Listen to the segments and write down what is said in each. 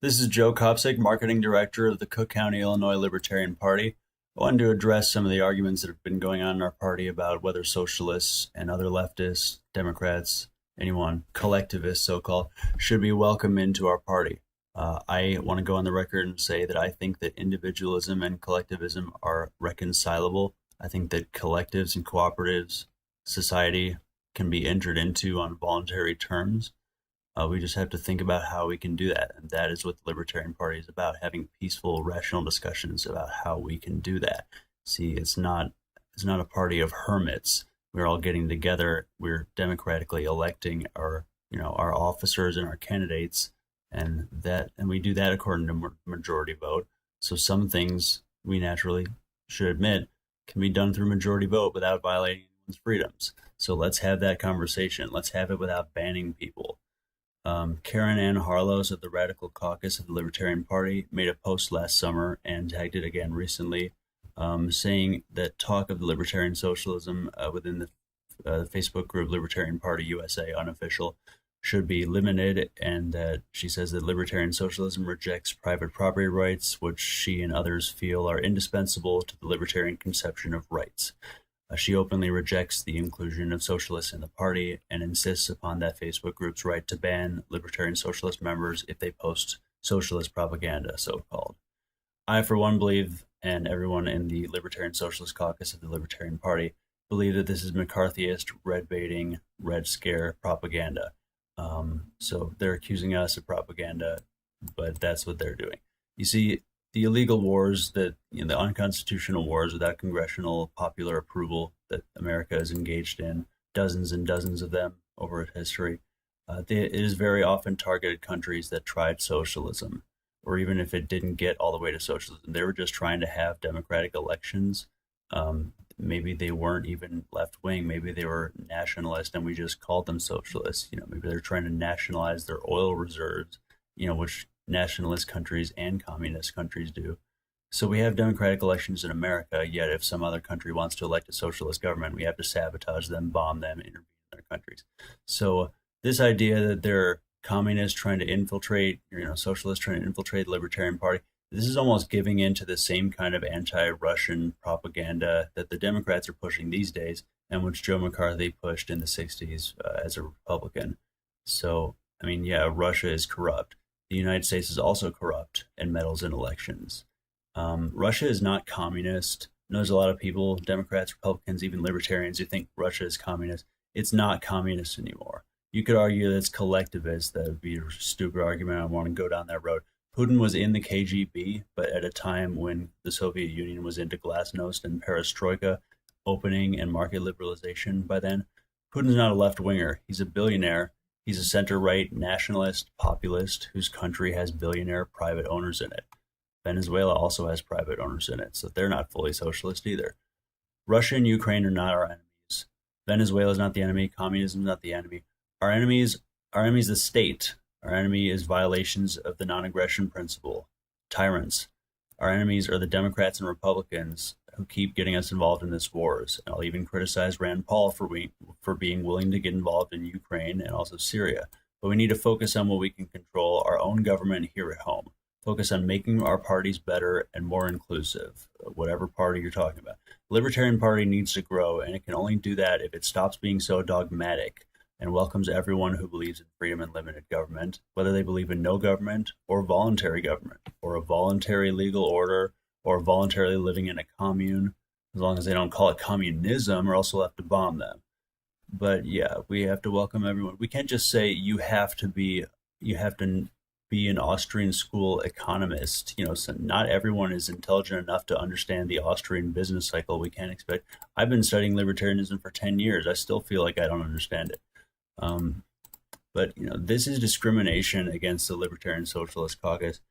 This is Joe Kopsik, Marketing Director of the Cook County, Illinois Libertarian Party. I wanted to address some of the arguments that have been going on in our party about whether socialists and other leftists, Democrats, anyone, collectivists, so-called, should be welcome into our party. I want to go on the record and say that I think that individualism and collectivism are reconcilable. I think that collectives and cooperatives, society can be entered into on voluntary terms. We just have to think about how we can do that. And that is what the Libertarian Party is about, having peaceful, rational discussions about how we can do that. See, it's not a party of hermits. We're all getting together. We're democratically electing our officers and our candidates, and we do that according to majority vote. So some things we naturally should admit can be done through majority vote without violating anyone's freedoms. So let's have that conversation. Let's have it without banning people. Caryn Ann Harlos of the Radical Caucus of the Libertarian Party made a post last summer and tagged it again recently, saying that talk of the libertarian socialism within the Facebook group Libertarian Party USA Unofficial should be limited, and that she says that libertarian socialism rejects private property rights, which she and others feel are indispensable to the libertarian conception of rights. She openly rejects the inclusion of socialists in the party and insists upon that Facebook group's right to ban libertarian socialist members if they post socialist propaganda, so-called. I, for one, believe, and everyone in the Libertarian Socialist Caucus of the Libertarian Party, believe that this is McCarthyist, red-baiting, red scare propaganda. So they're accusing us of propaganda, but that's what they're doing. You see, the illegal wars the unconstitutional wars without congressional popular approval that America is engaged in, dozens and dozens of them over its history, it is very often targeted countries that tried socialism, or even if it didn't get all the way to socialism, they were just trying to have democratic elections. Maybe they weren't even left-wing, maybe they were nationalist and we just called them socialists. Maybe they're trying to nationalize their oil reserves, which nationalist countries and communist countries do. So we have democratic elections in America, yet if some other country wants to elect a socialist government, we have to sabotage them, bomb them, intervene in their countries. So this idea that they're communists trying to infiltrate, socialists trying to infiltrate the Libertarian Party, this is almost giving in to the same kind of anti-Russian propaganda that the Democrats are pushing these days, and which Joe McCarthy pushed in the 60s as a Republican. So, Russia is corrupt. The United States is also corrupt and meddles in elections. Russia is not communist. There's a lot of people, Democrats, Republicans, even libertarians, who think Russia is communist. It's not communist anymore. You could argue that it's collectivist. That would be a stupid argument. I don't want to go down that road. Putin was in the KGB, but at a time when the Soviet Union was into glasnost and perestroika, opening and market liberalization by then. Putin's not a left-winger. He's a billionaire. He's a center-right nationalist populist whose country has billionaire private owners in it. Venezuela also has private owners in it, so they're not fully socialist either. Russia and Ukraine are not our enemies. Venezuela is not the enemy. Communism is not the enemy. Our enemy is the state. Our enemy is violations of the non-aggression principle, tyrants. Our enemies are the Democrats and Republicans who keep getting us involved in these wars. And I'll even criticize Rand Paul for being willing to get involved in Ukraine and also Syria. But we need to focus on what we can control, our own government here at home. Focus on making our parties better and more inclusive, whatever party you're talking about. The Libertarian Party needs to grow, and it can only do that if it stops being so dogmatic and welcomes everyone who believes in freedom and limited government, whether they believe in no government or voluntary government, or a voluntary legal order, or voluntarily living in a commune, as long as they don't call it communism, or else we'll have to bomb them. But yeah, we have to welcome everyone. We can't just say you have to be an Austrian school economist. So not everyone is intelligent enough to understand the Austrian business cycle. We can't expect. I've been studying libertarianism for 10 years. I still feel like I don't understand it. But this is discrimination against the Libertarian Socialist Caucus,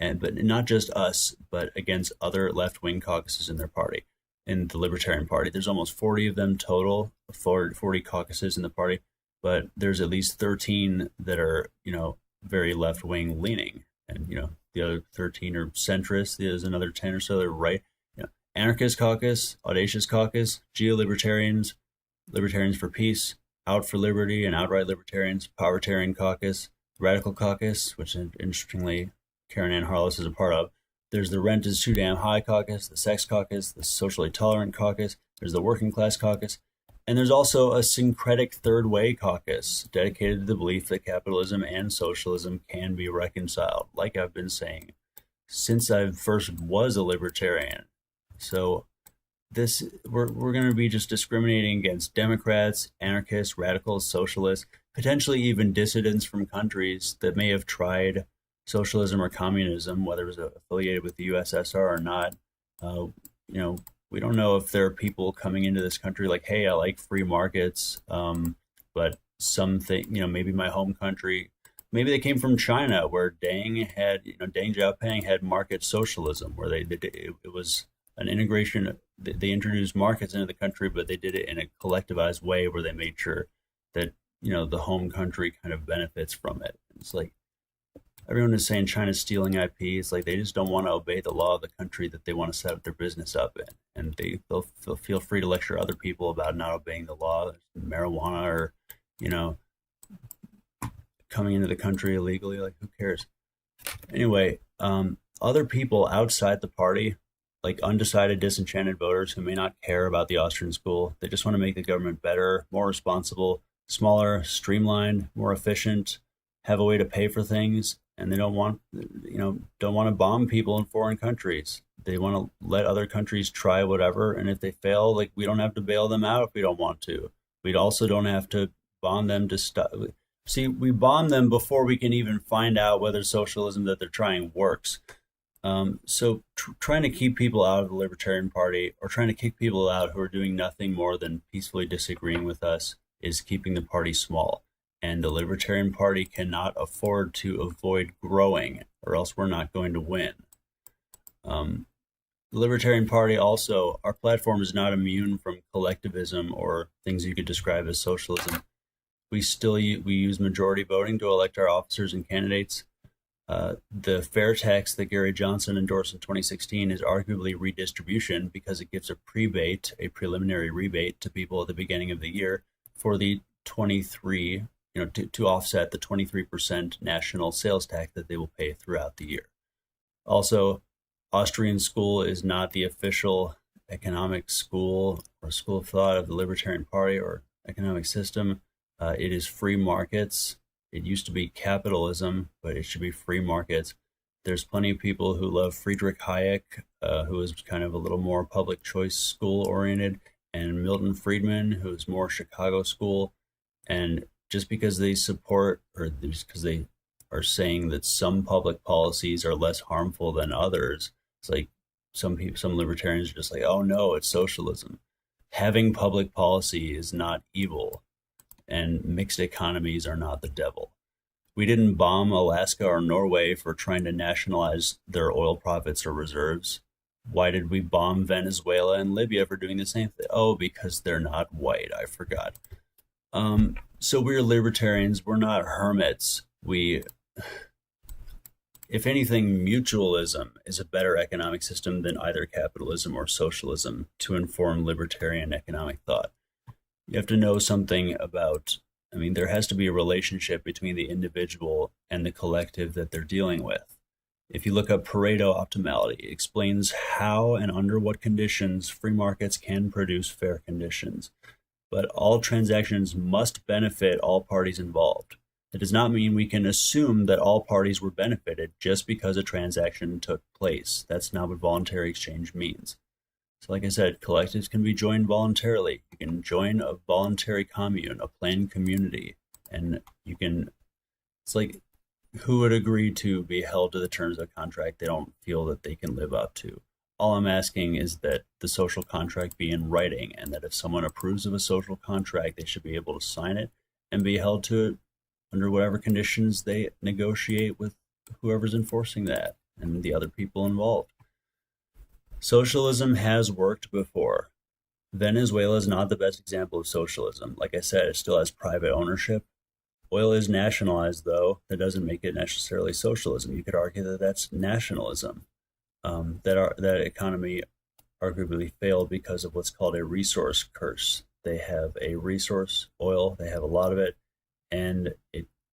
but not just us, but against other left-wing caucuses in their party. In the Libertarian Party, there's almost 40 of them total, 40 caucuses in the party, but there's at least 13 that are very left-wing leaning, and the other 13 are centrist. There's another 10 or so that are right. Anarchist Caucus, Audacious Caucus, Geo-Libertarians, Libertarians for Peace, Out for Liberty and Outright Libertarians, Povertarian Caucus, Radical Caucus, which interestingly Caryn Ann Harlos is a part of. There's the Rent is Too Damn High caucus, the Sex caucus, the Socially Tolerant caucus, there's the Working Class caucus, and there's also a syncretic third way caucus dedicated to the belief that capitalism and socialism can be reconciled, like I've been saying since I first was a libertarian. So we're going to be just discriminating against Democrats, anarchists, radicals, socialists, potentially even dissidents from countries that may have tried socialism or communism, whether it was affiliated with the USSR or not. We don't know if there are people coming into this country like, hey, I like free markets, but something, maybe my home country, maybe they came from China, where Deng Xiaoping had market socialism, where it was an integration. They introduced markets into the country, but they did it in a collectivized way where they made sure that the home country kind of benefits from it. It's like everyone is saying China's stealing IP. It's like they just don't want to obey the law of the country that they want to set up their business up in, and they'll feel free to lecture other people about not obeying the law, marijuana, or coming into the country illegally. Like, who cares? Anyway, other people outside the party, like undecided, disenchanted voters who may not care about the Austrian school, they just want to make the government better, more responsible, smaller, streamlined, more efficient, have a way to pay for things, and they don't want to bomb people in foreign countries. They want to let other countries try whatever, and if they fail, like, we don't have to bail them out if we don't want to. We also don't have to bomb them to stop. See, we bomb them before we can even find out whether socialism that they're trying works. So trying to keep people out of the Libertarian Party, or trying to kick people out who are doing nothing more than peacefully disagreeing with us, is keeping the party small. And the Libertarian Party cannot afford to avoid growing, or else we're not going to win. The Libertarian Party also, our platform is not immune from collectivism or things you could describe as socialism. We use majority voting to elect our officers and candidates. The fair tax that Gary Johnson endorsed in 2016 is arguably redistribution, because it gives a preliminary rebate to people at the beginning of the year for the 23, to offset the 23% national sales tax that they will pay throughout the year. Also, Austrian school is not the official economic school or school of thought of the Libertarian Party or economic system. It is free markets. It used to be capitalism, but it should be free markets. There's plenty of people who love Friedrich Hayek, who is kind of a little more public choice school oriented, and Milton Friedman, who is more Chicago school. And just because they support, or just because they are saying that some public policies are less harmful than others, it's like some libertarians are just like, oh no, it's socialism. Having public policy is not evil, and mixed economies are not the devil. We didn't bomb Alaska or Norway for trying to nationalize their oil profits or reserves. Why did we bomb Venezuela and Libya for doing the same thing? Oh, because they're not white. I forgot. So we're libertarians. We're not hermits. If anything, mutualism is a better economic system than either capitalism or socialism to inform libertarian economic thought. You have to know something about, there has to be a relationship between the individual and the collective that they're dealing with. If you look up Pareto optimality, it explains how and under what conditions free markets can produce fair conditions. But all transactions must benefit all parties involved. It does not mean we can assume that all parties were benefited just because a transaction took place. That's not what voluntary exchange means. So like I said, collectives can be joined voluntarily. You can join a voluntary commune, a planned community, and it's like, who would agree to be held to the terms of a contract they don't feel that they can live up to? All I'm asking is that the social contract be in writing, and that if someone approves of a social contract, they should be able to sign it and be held to it under whatever conditions they negotiate with whoever's enforcing that and the other people involved. Socialism has worked before. Venezuela is not the best example of socialism. Like I said, it still has private ownership. Oil is nationalized, though. That doesn't make it necessarily socialism. You could argue that that's nationalism. That economy arguably failed because of what's called a resource curse. They have a resource, oil, they have a lot of it, and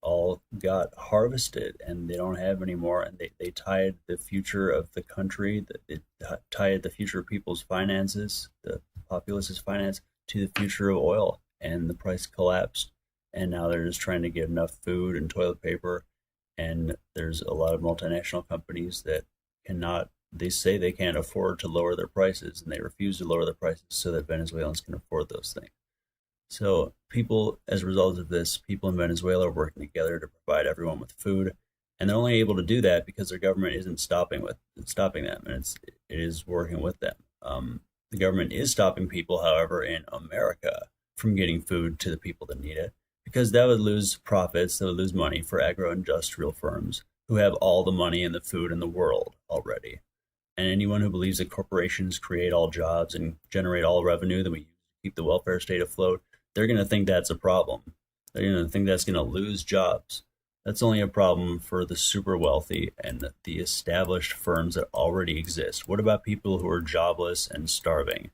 all got harvested and they don't have anymore. And they tied the future of the country, it tied the future of people's finances, the populace's finance, to the future of oil, and the price collapsed. And now they're just trying to get enough food and toilet paper. And there's a lot of multinational companies that cannot, they say they can't afford to lower their prices, and they refuse to lower their prices so that Venezuelans can afford those things. So people, as a result of this, people in Venezuela are working together to provide everyone with food, and they're only able to do that because their government isn't stopping them, and it is working with them. The government is stopping people, however, in America from getting food to the people that need it, because that would lose profits, that would lose money for agro-industrial firms who have all the money and the food in the world already. And anyone who believes that corporations create all jobs and generate all revenue that we use to keep the welfare state afloat, they're going to think that's a problem. They're going to think that's going to lose jobs. That's only a problem for the super wealthy and the established firms that already exist. What about people who are jobless and starving?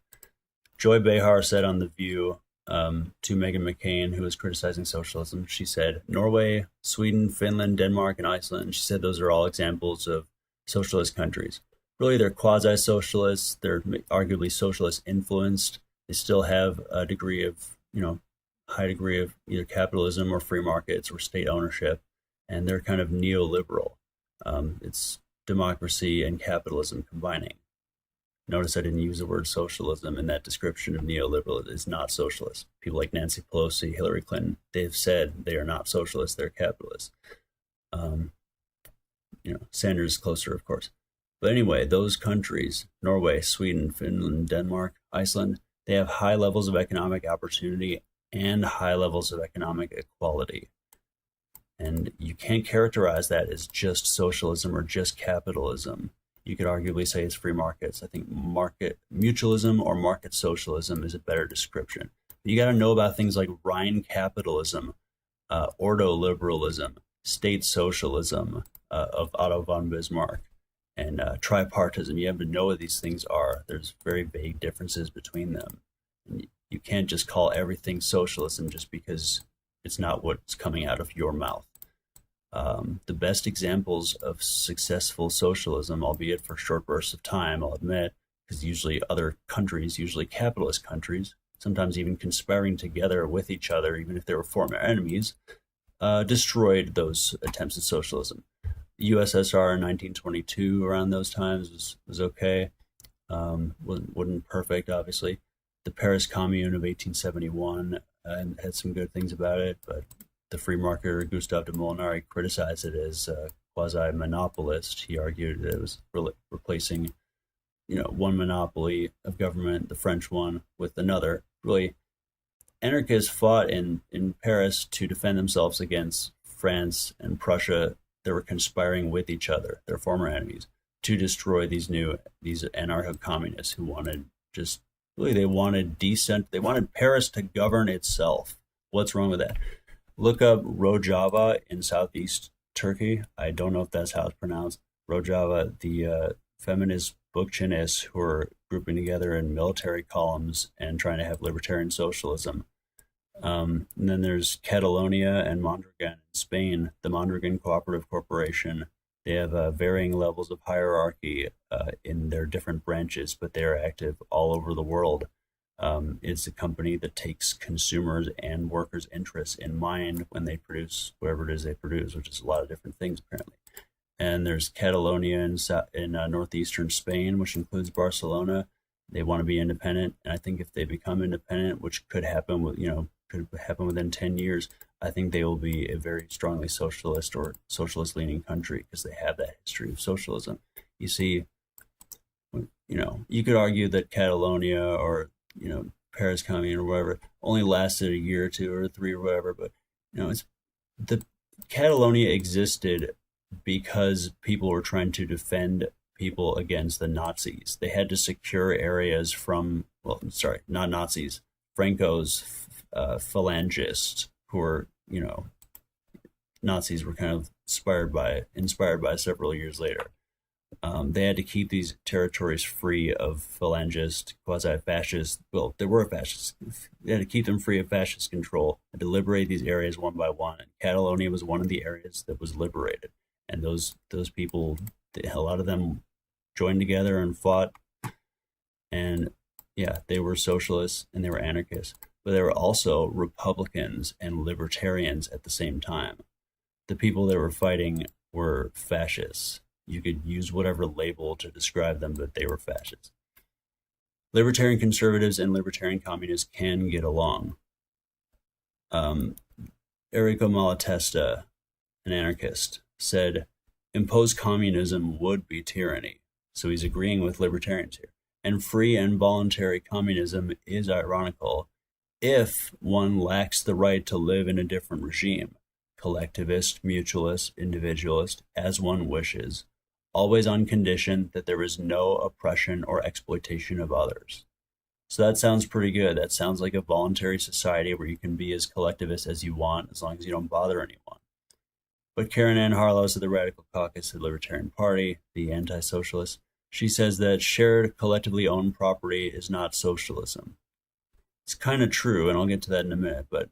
Joy Behar said on The View to Meghan McCain, who was criticizing socialism, she said, Norway, Sweden, Finland, Denmark, and Iceland, she said those are all examples of socialist countries. Really, they're quasi-socialists. They're arguably socialist influenced. They still have a degree of, high degree of either capitalism or free markets or state ownership. And they're kind of neoliberal. It's democracy and capitalism combining. Notice I didn't use the word socialism in that description of neoliberal. It is not socialist. People like Nancy Pelosi, Hillary Clinton, they've said they are not socialists, they're capitalists. Sanders is closer, of course. But anyway, those countries, Norway, Sweden, Finland, Denmark, Iceland, they have high levels of economic opportunity and high levels of economic equality. And you can't characterize that as just socialism or just capitalism. You could arguably say it's free markets. I think market mutualism or market socialism is a better description. But you got to know about things like Rhine capitalism, ordoliberalism, state socialism of Otto von Bismarck, and tripartism. You have to know what these things are. There's very vague differences between them. And you can't just call everything socialism just because it's not what's coming out of your mouth. The best examples of successful socialism, albeit for short bursts of time, I'll admit, because usually other countries, usually capitalist countries, sometimes even conspiring together with each other, even if they were former enemies, destroyed those attempts at socialism. The USSR in 1922, around those times, was okay. Wasn't perfect, obviously. The Paris Commune of 1871 had some good things about it, but the free marketer Gustave de Molinari criticized it as quasi-monopolist. He argued that it was replacing, one monopoly of government, the French one, with another. Really, anarchists fought in Paris to defend themselves against France and Prussia. They were conspiring with each other, their former enemies, to destroy these anarcho-communists who wanted they wanted Paris to govern itself. What's wrong with that? Look up Rojava in southeast Turkey. I don't know if that's how it's pronounced. Rojava, the feminist Bukchinists who are grouping together in military columns and trying to have libertarian socialism. And then there's Catalonia and Mondragon in Spain, the Mondragon Cooperative Corporation. They have varying levels of hierarchy in their different branches, but they are active all over the world. It's a company that takes consumers and workers' interests in mind when they produce whatever it is they produce, which is a lot of different things, apparently. And there's Catalonia in northeastern Spain, which includes Barcelona. They want to be independent, and I think if they become independent, which could happen within 10 years, I think they will be a very strongly socialist or socialist-leaning country because they have that history of socialism. You see, you could argue that Catalonia or Paris Commune or whatever only lasted a year or two or three or whatever, but the Catalonia existed because people were trying to defend people against the Nazis. They had to secure areas from, not Nazis, Franco's phalangists, who were, Nazis were kind of inspired by several years later. They had to keep these territories free of phallangist, quasi-fascist. Well, they were fascists. They had to keep them free of fascist control and to liberate these areas one by one. And Catalonia was one of the areas that was liberated. And those people, a lot of them joined together and fought. And yeah, they were socialists and they were anarchists, but they were also Republicans and libertarians at the same time. The people that were fighting were fascists. You could use whatever label to describe them, but they were fascists. Libertarian conservatives and libertarian communists can get along. Enrico Malatesta, an anarchist, said, imposed communism would be tyranny. So he's agreeing with libertarians here. And free and voluntary communism is ironical if one lacks the right to live in a different regime, collectivist, mutualist, individualist, as one wishes, always on condition that there is no oppression or exploitation of others. So that sounds pretty good. That sounds like a voluntary society where you can be as collectivist as you want, as long as you don't bother anyone. But Caryn Ann Harlos of the Radical Caucus of the Libertarian Party, the anti-socialist, she says that shared, collectively owned property is not socialism. It's kind of true, and I'll get to that in a minute, but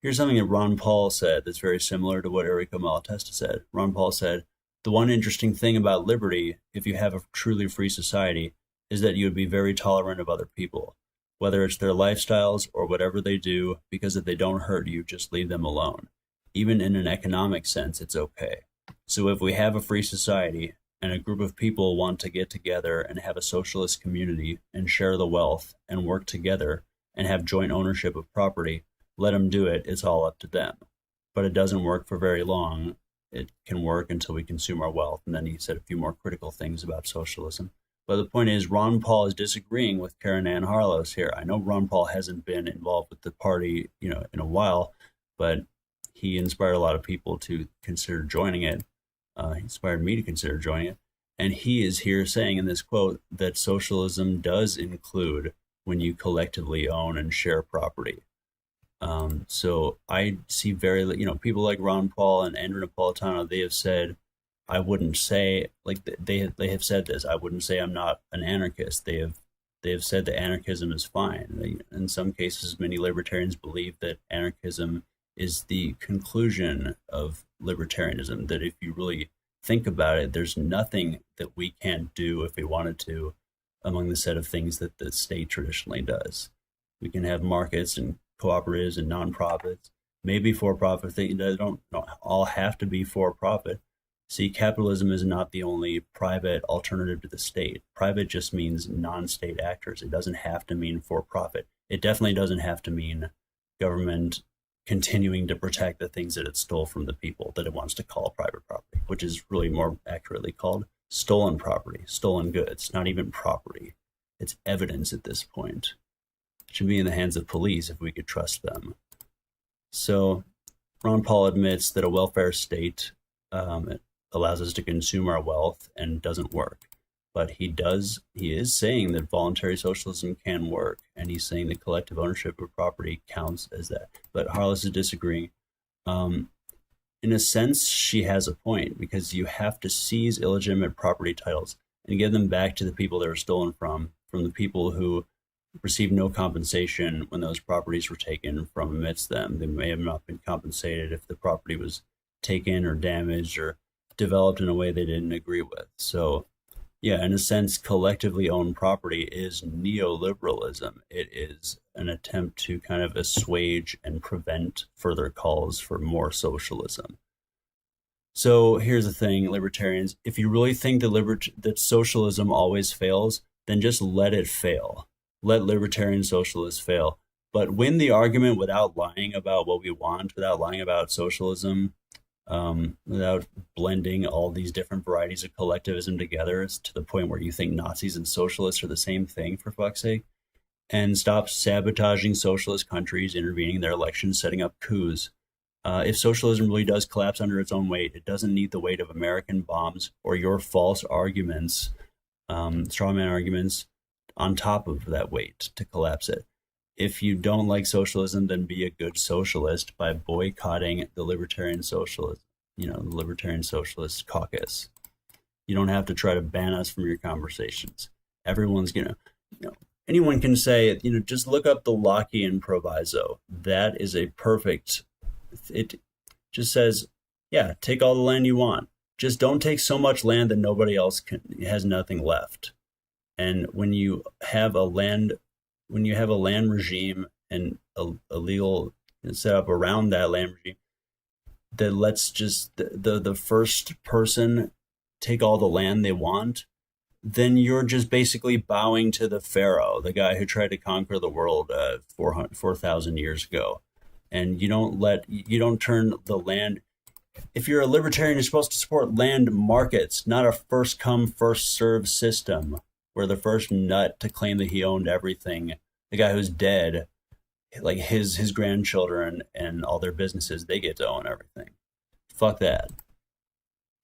here's something that Ron Paul said that's very similar to what Enrico Malatesta said. Ron Paul said, the one interesting thing about liberty, if you have a truly free society, is that you would be very tolerant of other people, whether it's their lifestyles or whatever they do, because if they don't hurt you, just leave them alone. Even in an economic sense, it's okay. So if we have a free society and a group of people want to get together and have a socialist community and share the wealth and work together and have joint ownership of property, let them do it. It's all up to them. But it doesn't work for very long. It can work until we consume our wealth. And then he said a few more critical things about socialism. But the point is, Ron Paul is disagreeing with Caryn Ann Harlos here. I know Ron Paul hasn't been involved with the party, in a while, but he inspired a lot of people to consider joining it. He inspired me to consider joining it. And he is here saying in this quote that socialism does include when you collectively own and share property. So I see people like Ron Paul and Andrew Napolitano, they have said, I wouldn't say, like they have said this, I wouldn't say I'm not an anarchist. They have said that anarchism is fine. In some cases, many libertarians believe that anarchism is the conclusion of libertarianism, that if you really think about it, there's nothing that we can't do if we wanted to among the set of things that the state traditionally does. We can have markets and cooperatives and nonprofits, maybe for-profit. They don't all have to be for-profit. See, capitalism is not the only private alternative to the state. Private just means non-state actors. It doesn't have to mean for-profit. It definitely doesn't have to mean government continuing to protect the things that it stole from the people that it wants to call private property, which is really more accurately called stolen property, stolen goods, not even property. It's evidence at this point. It should be in the hands of police if we could trust them. So Ron Paul admits that a welfare state allows us to consume our wealth and doesn't work. But he is saying that voluntary socialism can work, and he's saying that collective ownership of property counts as that. But Harlos is disagreeing. In a sense, she has a point, because you have to seize illegitimate property titles and give them back to the people they were stolen from the people who received no compensation when those properties were taken from amidst them. They may have not been compensated if the property was taken or damaged or developed in a way they didn't agree with. So yeah, in a sense, collectively owned property is neoliberalism. It is an attempt to kind of assuage and prevent further calls for more socialism. So here's the thing, libertarians, if you really think that socialism always fails, then just let it fail. Let libertarian socialists fail. But win the argument without lying about what we want, without lying about socialism, without blending all these different varieties of collectivism together to the point where you think Nazis and socialists are the same thing, for fuck's sake. And stop sabotaging socialist countries, intervening in their elections, setting up coups. If socialism really does collapse under its own weight, it doesn't need the weight of American bombs or your false arguments, strawman arguments, on top of that weight to collapse it. If you don't like socialism, then be a good socialist by boycotting the Libertarian Socialist, the Libertarian Socialist Caucus. You don't have to try to ban us from your conversations. Everyone's gonna, anyone can say, just look up the Lockean proviso. That is a perfect. It just says, yeah, take all the land you want. Just don't take so much land that nobody else has nothing left. And when you have a land regime and a legal set up around that land regime that lets just the first person take all the land they want, then you're just basically bowing to the pharaoh, the guy who tried to conquer the world 4,000 years ago. And you don't turn the land. If you're a libertarian, you're supposed to support land markets, not a first come, first serve system where the first nut to claim that he owned everything, the guy who's dead, like his grandchildren and all their businesses, they get to own everything. Fuck that.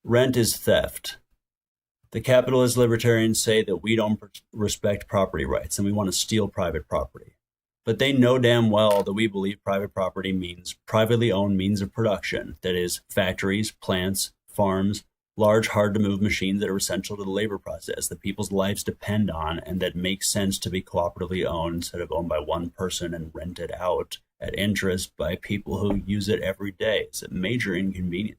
Rent is theft. The capitalist libertarians say that we don't respect property rights and we want to steal private property. But they know damn well that we believe private property means privately owned means of production, that is, factories, plants, farms, large, hard-to-move machines that are essential to the labor process that people's lives depend on and that make sense to be cooperatively owned instead of owned by one person and rented out at interest by people who use it every day. It's a major inconvenience.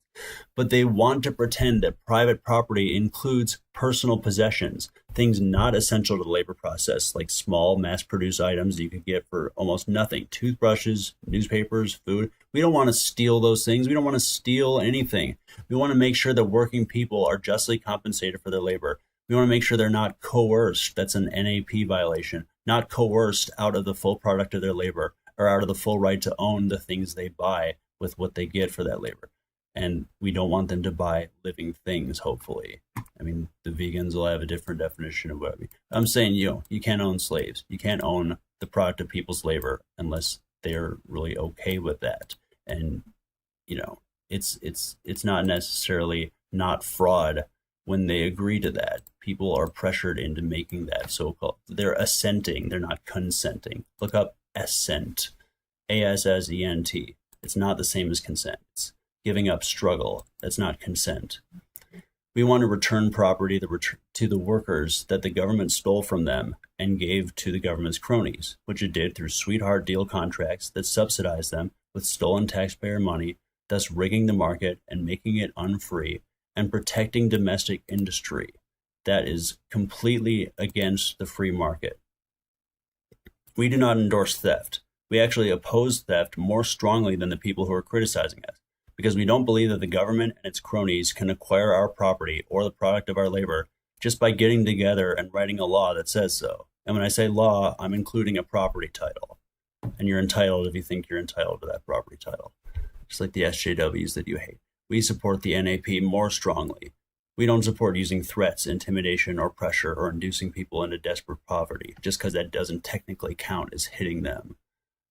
But they want to pretend that private property includes personal possessions, things not essential to the labor process, like small mass-produced items that you could get for almost nothing. Toothbrushes, newspapers, food. We don't want to steal those things. We don't want to steal anything. We want to make sure that working people are justly compensated for their labor. We want to make sure they're not coerced. That's an NAP violation. Not coerced out of the full product of their labor or out of the full right to own the things they buy with what they get for that labor. And we don't want them to buy living things, hopefully. I mean, the vegans will have a different definition of what I mean. I'm saying, you can't own slaves. You can't own the product of people's labor unless they're really okay with that. And, it's not necessarily not fraud when they agree to that. People are pressured into making that so-called, they're assenting, they're not consenting. Look up assent, A-S-S-E-N-T. It's not the same as consent. It's giving up struggle. That's not consent. We want to return property to the workers that the government stole from them and gave to the government's cronies, which it did through sweetheart deal contracts that subsidized them with stolen taxpayer money, thus rigging the market and making it unfree and protecting domestic industry. That is completely against the free market. We do not endorse theft. We actually oppose theft more strongly than the people who are criticizing us, because we don't believe that the government and its cronies can acquire our property or the product of our labor just by getting together and writing a law that says so. And when I say law, I'm including a property title. And you're entitled if you think you're entitled to that property title. Just like the SJWs that you hate. We support the NAP more strongly. We don't support using threats, intimidation, or pressure or inducing people into desperate poverty just because that doesn't technically count as hitting them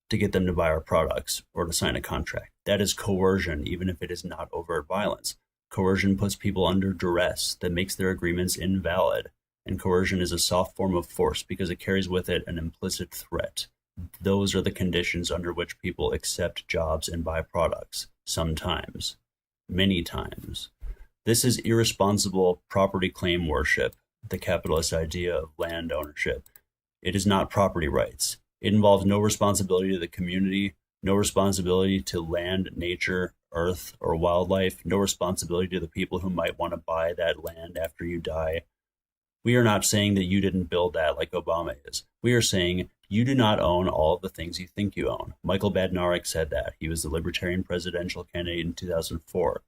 to get them to buy our products or to sign a contract. That is coercion, even if it is not overt violence. Coercion puts people under duress that makes their agreements invalid. And coercion is a soft form of force because it carries with it an implicit threat. Those are the conditions under which people accept jobs and buy products. Sometimes. Many times. This is irresponsible property claim worship, the capitalist idea of land ownership. It is not property rights. It involves no responsibility to the community, no responsibility to land, nature, earth, or wildlife, no responsibility to the people who might want to buy that land after you die. We are not saying that you didn't build that like Obama is. We are saying you do not own all of the things you think you own. Michael Badnarik said that. He was the Libertarian presidential candidate in 2004.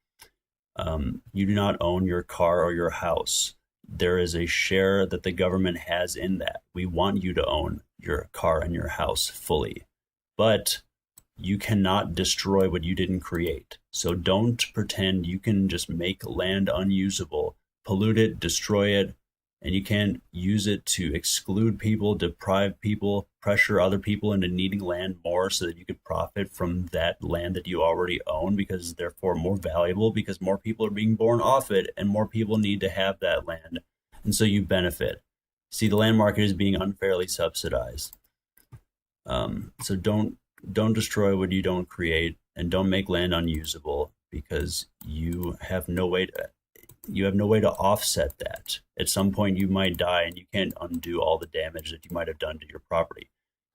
You do not own your car or your house. There is a share that the government has in that. We want you to own your car and your house fully. But you cannot destroy what you didn't create. So don't pretend you can just make land unusable, pollute it, destroy it, and you can't use it to exclude people, deprive people, pressure other people into needing land more so that you could profit from that land that you already own because it's therefore more valuable because more people are being born off it and more people need to have that land. And so you benefit. See, the land market is being unfairly subsidized. So don't destroy what you don't create and don't make land unusable because you have no way to. you have no way to offset that. At some point, you might die, and you can't undo all the damage that you might have done to your property.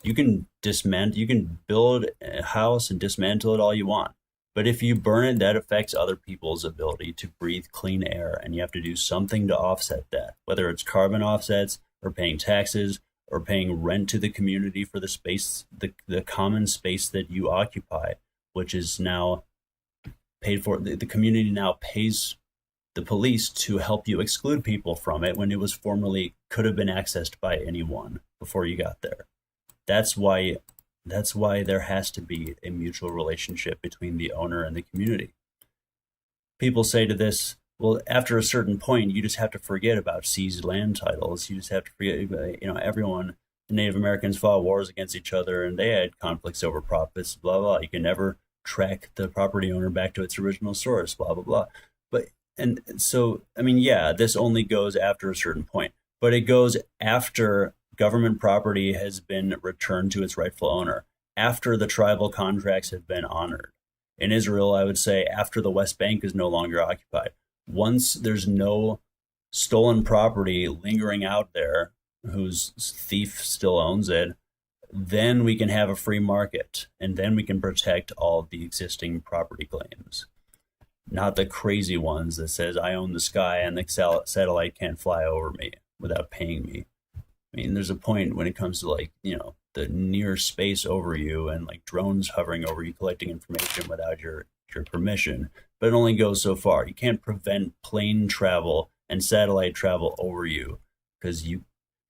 You can you can build a house and dismantle it all you want. But if you burn it, that affects other people's ability to breathe clean air, and you have to do something to offset that, whether it's carbon offsets or paying taxes or paying rent to the community for the space, the common space that you occupy, which is now paid for. The community now pays the police to help you exclude people from it when it was formerly could have been accessed by anyone before you got there. That's why there has to be a mutual relationship between the owner and the community. People say to this, well, after a certain point, you just have to forget about seized land titles. You just have to forget, everyone, the Native Americans fought wars against each other and they had conflicts over profits, blah, blah. You can never track the property owner back to its original source, blah, blah, blah. This only goes after a certain point, but it goes after government property has been returned to its rightful owner, after the tribal contracts have been honored. In Israel, I would say after the West Bank is no longer occupied. Once there's no stolen property lingering out there whose thief still owns it, then we can have a free market, and then we can protect all of the existing property claims. Not the crazy ones that says I own the sky and the satellite can't fly over me without paying me. I mean, there's a point when it comes to the near space over you and like drones hovering over you collecting information without your permission, but it only goes so far. You can't prevent plane travel and satellite travel over you because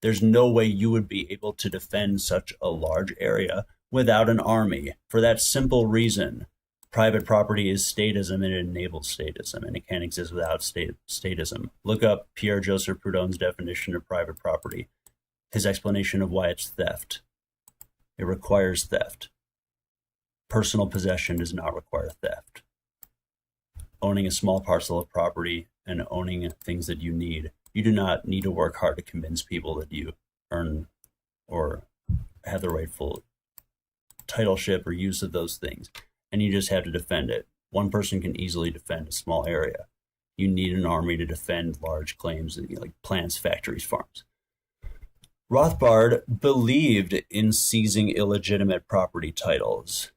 there's no way you would be able to defend such a large area without an army. For that simple reason, private property is statism and it enables statism, and it can't exist without statism. Look up Pierre-Joseph Proudhon's definition of private property. His explanation of why it's theft. It requires theft. Personal possession does not require theft. Owning a small parcel of property and owning things that you need, you do not need to work hard to convince people that you earn or have the rightful titleship or use of those things, and you just have to defend it. One person can easily defend a small area. You need an army to defend large claims, like plants, factories, farms. Rothbard believed in seizing illegitimate property titles.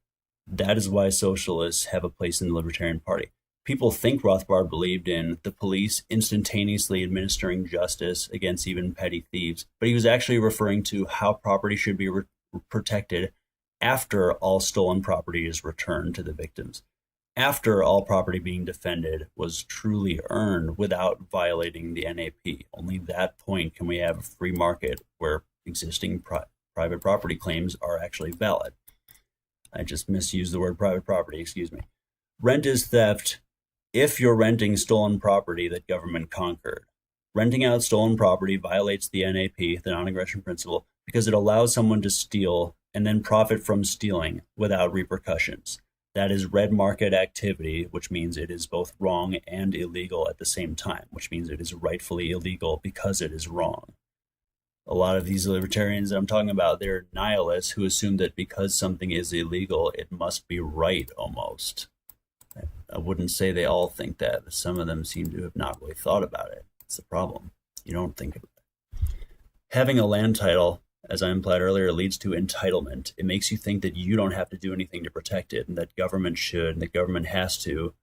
That is why socialists have a place in the Libertarian Party. People think Rothbard believed in the police instantaneously administering justice against even petty thieves, but he was actually referring to how property should be protected after all stolen property is returned to the victims, after all property being defended was truly earned without violating the NAP. Only that point can we have a free market where existing private property claims are actually valid. I just misused the word private property, excuse me. Rent is theft if you're renting stolen property that government conquered. Renting out stolen property violates the NAP, the non-aggression principle, because it allows someone to steal and then profit from stealing without repercussions. That is red market activity, which means it is both wrong and illegal at the same time, which means it is rightfully illegal because it is wrong. A lot of these libertarians that I'm talking about, they're nihilists who assume that because something is illegal, it must be right almost. I wouldn't say they all think that, but some of them seem to have not really thought about it. It's the problem. You don't think of it. Having a land title, as I implied earlier, leads to entitlement. It makes you think that you don't have to do anything to protect it, and that government should, and that government has to,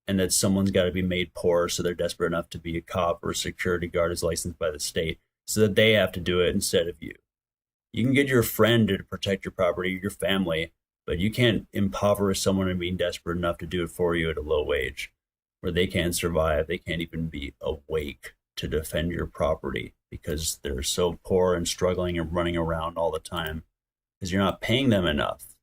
and that someone's got to be made poor so they're desperate enough to be a cop or a security guard as licensed by the state, so that they have to do it instead of you. You can get your friend to protect your property, your family, but you can't impoverish someone and being desperate enough to do it for you at a low wage, where they can't survive, they can't even be awake to defend your property because they're so poor and struggling and running around all the time because you're not paying them enough.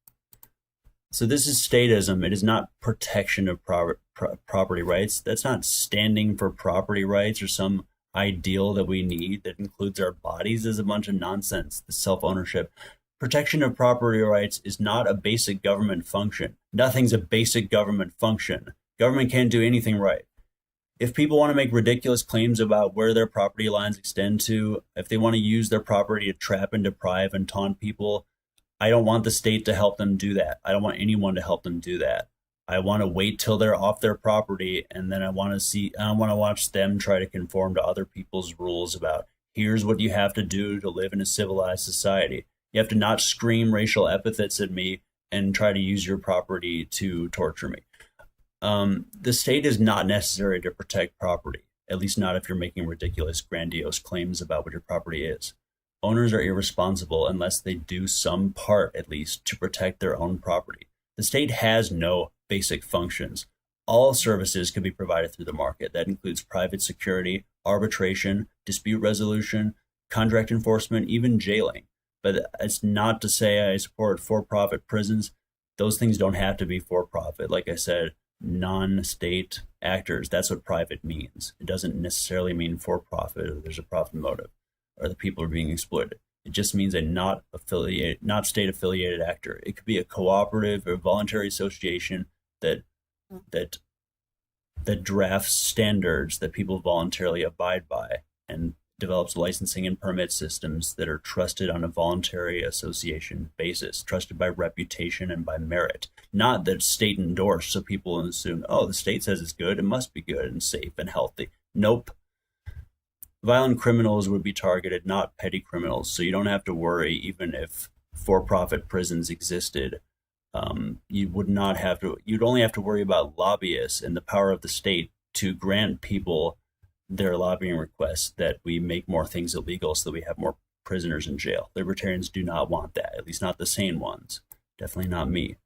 So this is statism. It is not protection of property rights. That's not standing for property rights or some ideal that we need that includes our bodies. Is a bunch of nonsense. The self-ownership. Protection of property rights is not a basic government function. Nothing's a basic government function. Government can't do anything right. If people want to make ridiculous claims about where their property lines extend to, if they want to use their property to trap and deprive and taunt people, I don't want the state to help them do that. I don't want anyone to help them do that. I want to wait till they're off their property, and then I want to watch them try to conform to other people's rules about here's what you have to do to live in a civilized society. You have to not scream racial epithets at me and try to use your property to torture me. The state is not necessary to protect property, at least not if you're making ridiculous, grandiose claims about what your property is. Owners are irresponsible unless they do some part, at least, to protect their own property. The state has no basic functions. All services can be provided through the market. That includes private security, arbitration, dispute resolution, contract enforcement, even jailing. But it's not to say I support for-profit prisons. Those things don't have to be for-profit. Like I said, non-state actors, that's what private means. It doesn't necessarily mean for-profit, or there's a profit motive, or the people are being exploited. It just means a not state-affiliated actor. It could be a cooperative or voluntary association that drafts standards that people voluntarily abide by and develops licensing and permit systems that are trusted on a voluntary association basis, trusted by reputation and by merit. Not that state endorsed, so people assume, oh, the state says it's good, it must be good and safe and healthy. Nope. Violent criminals would be targeted, not petty criminals, so you don't have to worry. Even if for-profit prisons existed, you'd only have to worry about lobbyists and the power of the state to grant people their lobbying requests that we make more things illegal so that we have more prisoners in jail. Libertarians do not want that, at least not the sane ones. Definitely not me.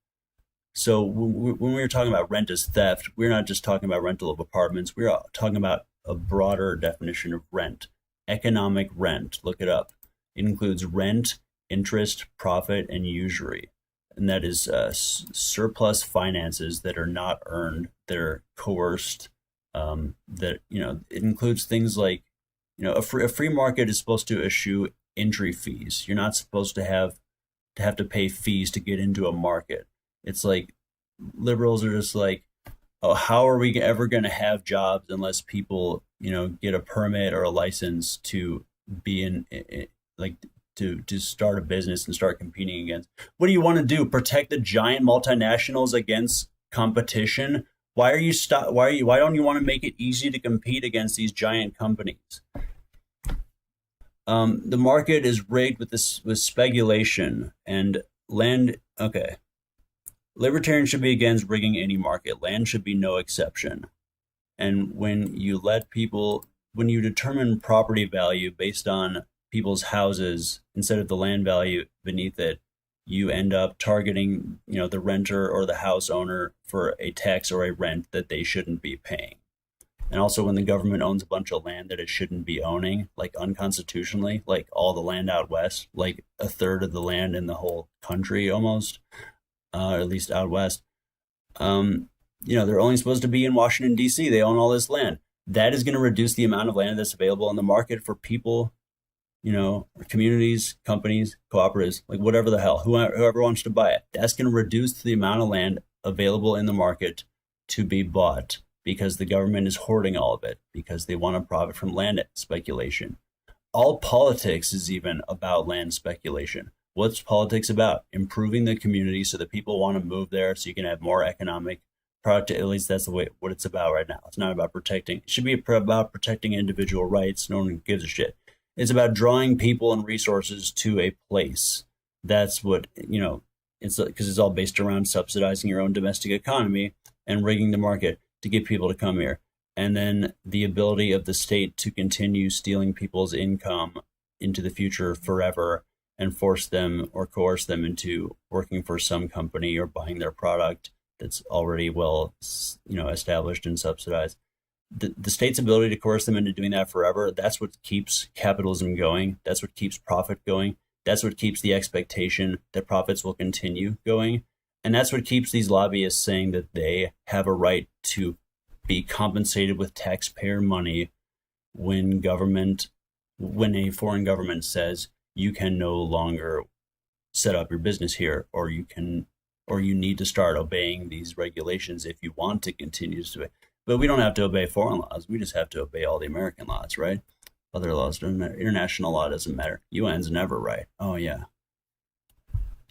So when we were talking about rent as theft, we're not just talking about rental of apartments. We're talking about a broader definition of rent. Economic rent, look it up. It includes rent, interest, profit, and usury. And that is surplus finances that are not earned, that are coerced. It includes things like, a free market is supposed to eschew entry fees. You're not supposed to have to pay fees to get into a market. It's like liberals are just like, oh, how are we ever going to have jobs unless people, get a permit or a license to be to start a business and start competing against? What do you want to do? Protect the giant multinationals against competition? Why don't you want to make it easy to compete against these giant companies? The market is rigged with speculation and land. Okay. Libertarians should be against rigging any market. Land should be no exception. And when you determine property value based on people's houses instead of the land value beneath it, you end up targeting, the renter or the house owner for a tax or a rent that they shouldn't be paying. And also when the government owns a bunch of land that it shouldn't be owning, like unconstitutionally, like all the land out west, like a third of the land in the whole country almost, at least out west, they're only supposed to be in Washington, D.C. They own all this land. That is going to reduce the amount of land that's available in the market for people, communities, companies, cooperatives, like whatever the hell, whoever wants to buy it. That's going to reduce the amount of land available in the market to be bought because the government is hoarding all of it because they want to profit from land speculation. All politics is even about land speculation. What's politics about? Improving the community so that people want to move there so you can have more economic product. At least that's what it's about right now. It's not about protecting. It should be about protecting individual rights. No one gives a shit. It's about drawing people and resources to a place. That's what, it's because it's all based around subsidizing your own domestic economy and rigging the market to get people to come here. And then the ability of the state to continue stealing people's income into the future forever and force them or coerce them into working for some company or buying their product that's already well, established and subsidized. The state's ability to coerce them into doing that forever, that's what keeps capitalism going. That's what keeps profit going. That's what keeps the expectation that profits will continue going. And that's what keeps these lobbyists saying that they have a right to be compensated with taxpayer money when a foreign government says you can no longer set up your business here, or you need to start obeying these regulations if you want to continue to do it. But we don't have to obey foreign laws. We just have to obey all the American laws, right? Other laws don't matter. International law doesn't matter. UN's never right. Oh, yeah.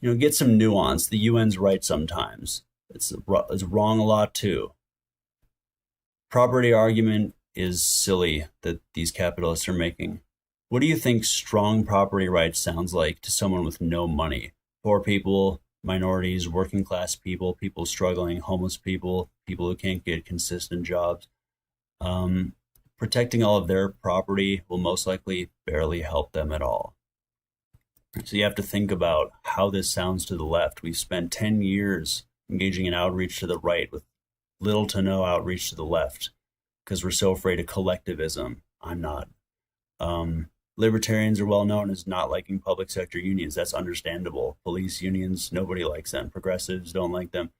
Get some nuance. The UN's right sometimes. It's wrong a lot too. Property argument is silly that these capitalists are making. What do you think strong property rights sounds like to someone with no money? Poor people, minorities, working class people, people struggling, homeless people, people who can't get consistent jobs. Protecting all of their property will most likely barely help them at all. So you have to think about how this sounds to the left. We've spent 10 years engaging in outreach to the right with little to no outreach to the left because we're so afraid of collectivism. I'm not. Libertarians are well known as not liking public sector unions. That's understandable. Police unions, nobody likes them. Progressives don't like them.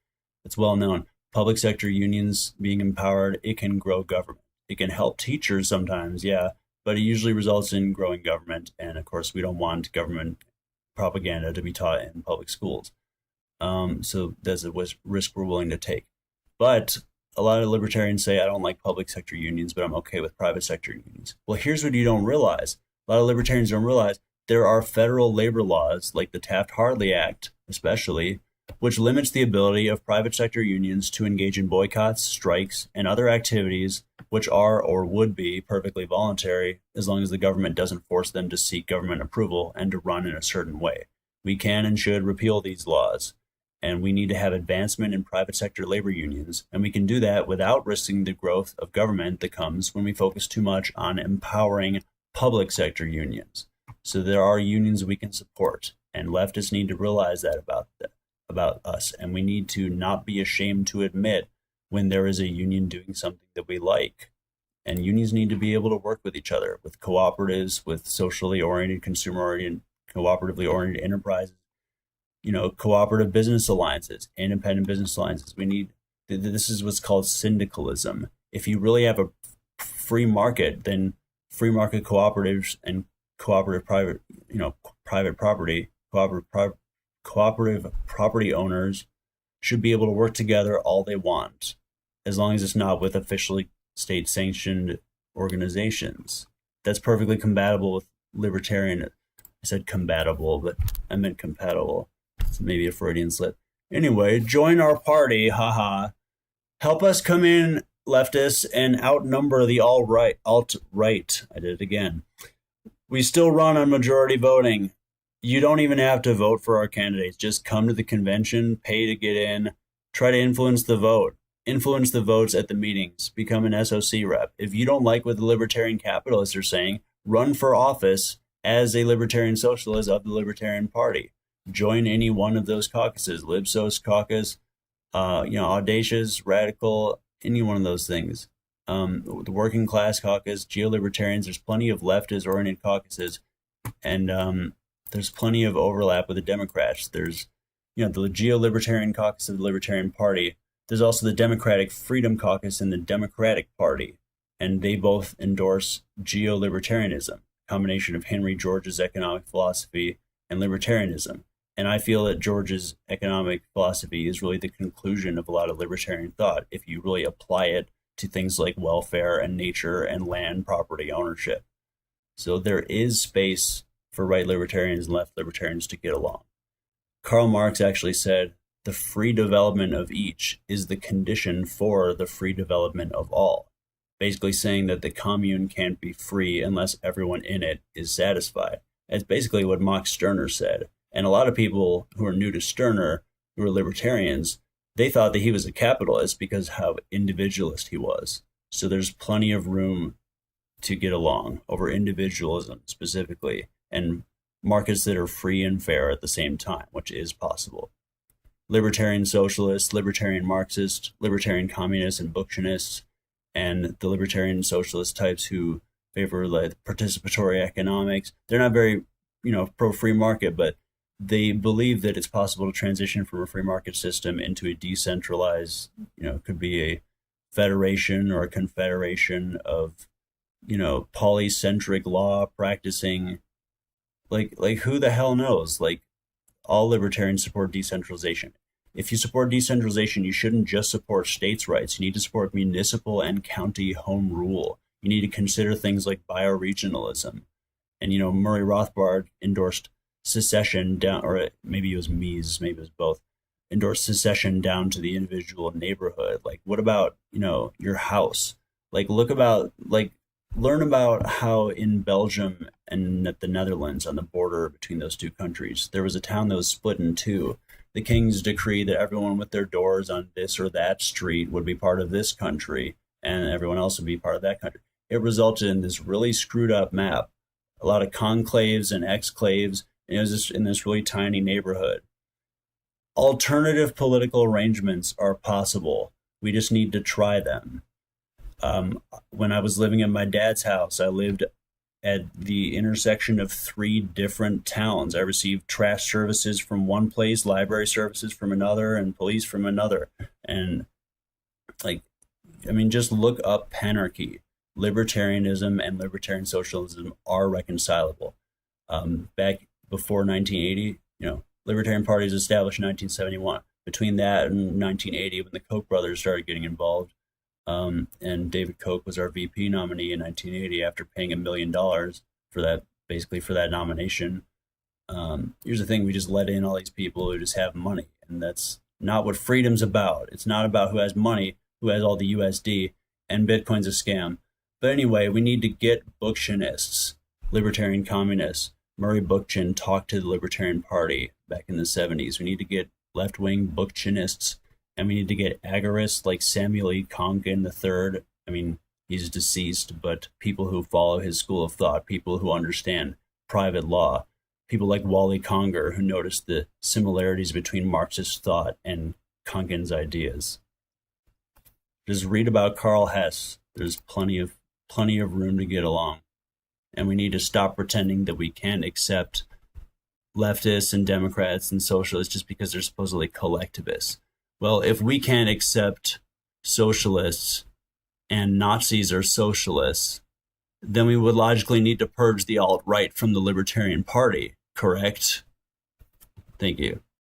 It's well known. Public sector unions being empowered, it can grow government. It can help teachers sometimes, yeah, but it usually results in growing government. And of course, we don't want government propaganda to be taught in public schools. So that's a risk we're willing to take. But a lot of libertarians say, I don't like public sector unions, but I'm okay with private sector unions. Well, here's what you don't realize. A lot of libertarians don't realize there are federal labor laws, like the Taft-Hartley Act, especially, which limits the ability of private sector unions to engage in boycotts, strikes, and other activities which are or would be perfectly voluntary as long as the government doesn't force them to seek government approval and to run in a certain way. We can and should repeal these laws, and we need to have advancement in private sector labor unions, and we can do that without risking the growth of government that comes when we focus too much on empowering public sector unions. So there are unions we can support, and leftists need to realize that about us, and we need to not be ashamed to admit when there is a union doing something that we like. And unions need to be able to work with each other, with cooperatives, with socially oriented, consumer-oriented, cooperatively oriented enterprises, cooperative business alliances, independent business alliances. This is what's called syndicalism. If you really have a free market, then free market cooperatives and cooperative private property, cooperative property owners should be able to work together all they want, as long as it's not with officially state-sanctioned organizations. That's perfectly compatible with libertarian. I said compatible, but I meant compatible. It's maybe a Freudian slip. Anyway, join our party, haha. Help us come in, leftists, and outnumber the alt-right. I did it again. We still run on majority voting. You don't even have to vote for our candidates. Just come to the convention, pay to get in, try to influence the vote. Influence the votes at the meetings. Become an SOC rep. If you don't like what the libertarian capitalists are saying, run for office as a libertarian socialist of the Libertarian Party. Join any one of those caucuses, Libsos caucus, Audacious, Radical, any one of those things. The Working Class Caucus, Geo-Libertarians, there's plenty of leftist-oriented caucuses, and there's plenty of overlap with the Democrats. There's, the Geo-Libertarian Caucus of the Libertarian Party. There's also the Democratic Freedom Caucus and the Democratic Party, and they both endorse geo-libertarianism, a combination of Henry George's economic philosophy and libertarianism. And I feel that George's economic philosophy is really the conclusion of a lot of libertarian thought if you really apply it to things like welfare and nature and land property ownership. So there is space for right libertarians and left libertarians to get along. Karl Marx actually said, the free development of each is the condition for the free development of all. Basically saying that the commune can't be free unless everyone in it is satisfied. That's basically what Max Stirner said. And a lot of people who are new to Stirner, who are libertarians, they thought that he was a capitalist because of how individualist he was. So there's plenty of room to get along over individualism specifically, and markets that are free and fair at the same time, which is possible. Libertarian socialists, libertarian Marxists, libertarian communists and Bookchinists, and the libertarian socialist types who favor like participatory economics. They're not very, pro-free market, but they believe that it's possible to transition from a free market system into a decentralized, could be a federation or a confederation of, polycentric law practicing, like who the hell knows? Like, all libertarians support decentralization. If you support decentralization, you shouldn't just support states' rights. You need to support municipal and county home rule. You need to consider things like bioregionalism. And, Murray Rothbard endorsed secession down, or maybe it was Mies, maybe it was both, endorse secession down to the individual neighborhood. Like, what about, your house? Like, learn about how in Belgium and the Netherlands on the border between those two countries, there was a town that was split in two. The king's decree that everyone with their doors on this or that street would be part of this country and everyone else would be part of that country. It resulted in this really screwed up map, a lot of conclaves and exclaves, and it was just in this really tiny neighborhood. Alternative political arrangements are possible. We just need to try them. When I was living in my dad's house, I lived at the intersection of 3 different towns. I received trash services from one place, library services from another, and police from another. And just look up panarchy. Libertarianism and libertarian socialism are reconcilable. Back before 1980, Libertarian Party was established in 1971. Between that and 1980, when the Koch brothers started getting involved, and David Koch was our VP nominee in 1980 after paying $1 million for that nomination. Here's the thing: we just let in all these people who just have money, and that's not what freedom's about. It's not about who has money, who has all the USD, and Bitcoin's a scam. But anyway, we need to get Bookchinists, libertarian communists. Murray Bookchin talked to the Libertarian Party back in the 70s. We need to get left-wing Bookchinists, and we need to get agorists like Samuel E. Konkin III. I mean, he's deceased, but people who follow his school of thought, people who understand private law, people like Wally Conger, who noticed the similarities between Marxist thought and Konkin's ideas. Just read about Karl Hess. There's plenty of room to get along. And we need to stop pretending that we can't accept leftists and Democrats and socialists just because they're supposedly collectivists. Well, if we can't accept socialists and Nazis are socialists, then we would logically need to purge the alt-right from the Libertarian Party, correct? Thank you.